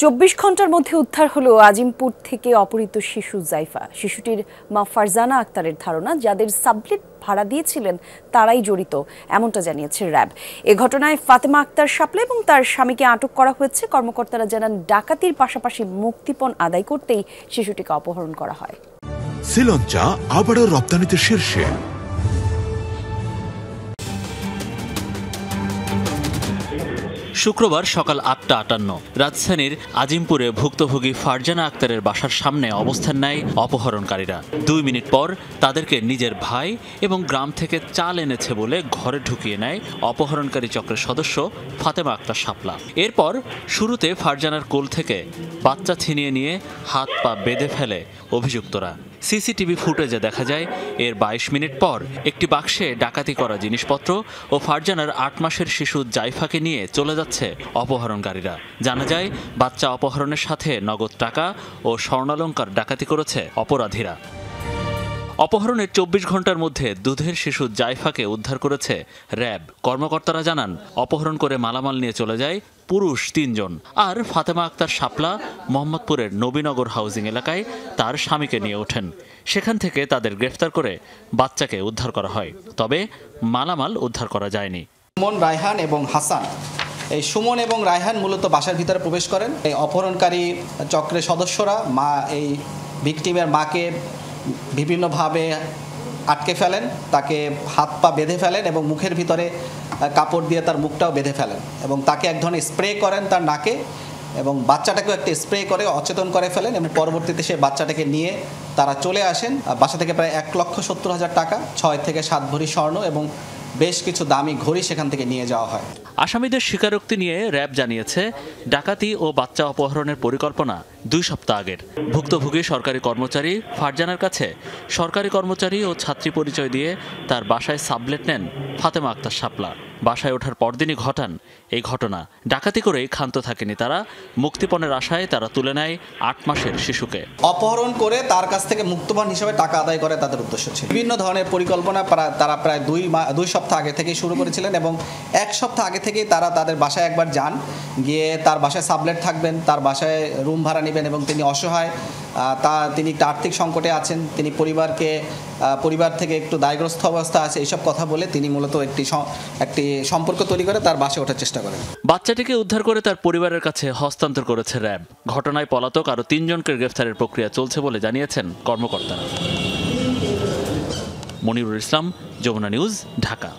২৪ ঘন্টার মধ্যে উদ্ধার হলো আজিমপুর থেকে অপহৃত শিশু জাইফা। শিশুটির মা ফারজানা আক্তারের ধারণা, যাদের সাবলেট ভাড়া দিয়েছিলেন তারাই জড়িত, এমনটা জানিয়েছে র্যাব। এ ঘটনায় ফাতেমা আক্তার শাপলা এবং তার স্বামীকে আটক করা হয়েছে। কর্মকর্তারা জানান, ডাকাতির পাশাপাশি মুক্তিপণ আদায় করতেই শিশুটিকে অপহরণ করা হয়। শ্রীলঙ্কা আবারও রপ্তানিতে শীর্ষে। শুক্রবার সকাল ৮টা ৫৮ রাজধানীর আজিমপুরে ভুক্তভোগী ফারজানা আক্তারের বাসার সামনে অবস্থান নেয় অপহরণকারীরা। ২ মিনিট পর তাদেরকে নিজের ভাই এবং গ্রাম থেকে চাল এনেছে বলে ঘরে ঢুকিয়ে নেয় অপহরণকারী চক্রের সদস্য ফাতেমা আক্তার শাপলা। এরপর শুরুতে ফারজানার কোল থেকে বাচ্চা ছিনিয়ে নিয়ে হাত পা বেঁধে ফেলে অভিযুক্তরা। সিসিটিভি ফুটেজে দেখা যায়, এর ২২ মিনিট পর একটি বাক্সে ডাকাতি করা জিনিসপত্র ও ফারজানার ৮ মাসের শিশু জাইফাকে নিয়ে চলে যাচ্ছে অপহরণকারীরা। জানা যায়, বাচ্চা অপহরণের সাথে নগদ টাকা ও স্বর্ণালংকার ডাকাতি করেছে অপরাধীরা। অপহরণের ২৪ ঘন্টার মধ্যে দুধের শিশু জাইফাকে উদ্ধার করেছে র্যাব। কর্মকর্তারা জানান, অপহরণ করে মালামাল নিয়ে চলে যায় পুরুষ ৩ জন। আর ফাতেমা আক্তার শাপলা মোহাম্মদপুরের নবীনগর হাউজিং এলাকায় তার স্বামীকে নিয়ে ওঠেন। সেখান থেকে তাদের গ্রেফতার করে বাচ্চাকে উদ্ধার করা হয়, তবে মালামাল উদ্ধার করা যায়নি। সুমন, রায়হান এবং হাসান, এই সুমন এবং রায়হান মূলত বাসার ভিতরে প্রবেশ করেন। এই অপহরণকারী চক্রের সদস্যরা এই ভিকটিমের মাকে বিভিন্নভাবে আটকে ফেলেন, তাকে হাত পা বেঁধে ফেলেন এবং মুখের ভিতরে কাপড় দিয়ে তার মুখটাও বেঁধে ফেলেন এবং তাকে এক ধরনের স্প্রে করেন তার নাকে এবং বাচ্চাটাকেও একটা স্প্রে করে অচেতন করে ফেলেন এবং পরবর্তীতে সে বাচ্চাটাকে নিয়ে তারা চলে আসেন। বাসা থেকে প্রায় ১,৭০,০০০ টাকা, ৬ থেকে ৭ ভরি স্বর্ণ এবং বেশ কিছু দামি ঘড়ি সেখান থেকে নিয়ে যাওয়া হয়। আসামিদের স্বীকারোক্তি নিয়ে র্যাব জানিয়েছে, ডাকাতি ও বাচ্চা অপহরণের পরিকল্পনা ২ সপ্তাহ আগের। ভুক্তভোগী সরকারি কর্মচারী ফারজানার কাছে সরকারি কর্মচারী ও ছাত্রী পরিচয় দিয়ে তার বাসায় সাবলেট নেন ফাতেমা আক্তার শাপলা। বাসায় ওঠার পরদিনই ঘটান এই ঘটনা। ডাকাতি করেই ক্ষান্ত থাকেনি তারা। মুক্তিপণের আশায় তারা তুলে নেয় ৮ মাসের শিশুকে। অপহরণ করে তার কাছ থেকে মুক্তিপণ হিসেবে টাকা আদায় করে তাদের উদ্দেশ্য ছিল। বিভিন্ন ধরনের পরিকল্পনা তারা প্রায় ২ সপ্তাহ আগে থেকেই শুরু করেছিলেন এবং ১ সপ্তাহ আগে থেকেই তারা তাদের বাসায় একবার যান, গিয়ে তার বাসায় সাবলেট থাকবেন, তার বাসায় রুম ভাড়া নেবেন এবং তিনি অসহায়, তিনি একটা আর্থিক সংকটে আছেন, তিনি পরিবার থেকে একটু দায়গ্রস্ত অবস্থা আছে, এইসব কথা বলে তিনি মূলত একটি সম্পর্ক তৈরি করে তার বাসায় ওঠার চেষ্টা করেন। বাচ্চাটিকে উদ্ধার করে তার পরিবারের কাছে হস্তান্তর করেছে র্যাব। ঘটনায় পলাতক আরও ৩ জনকে গ্রেফতারের প্রক্রিয়া চলছে বলে জানিয়েছেন কর্মকর্তারা। মনিরুল ইসলাম, যমুনা নিউজ, ঢাকা।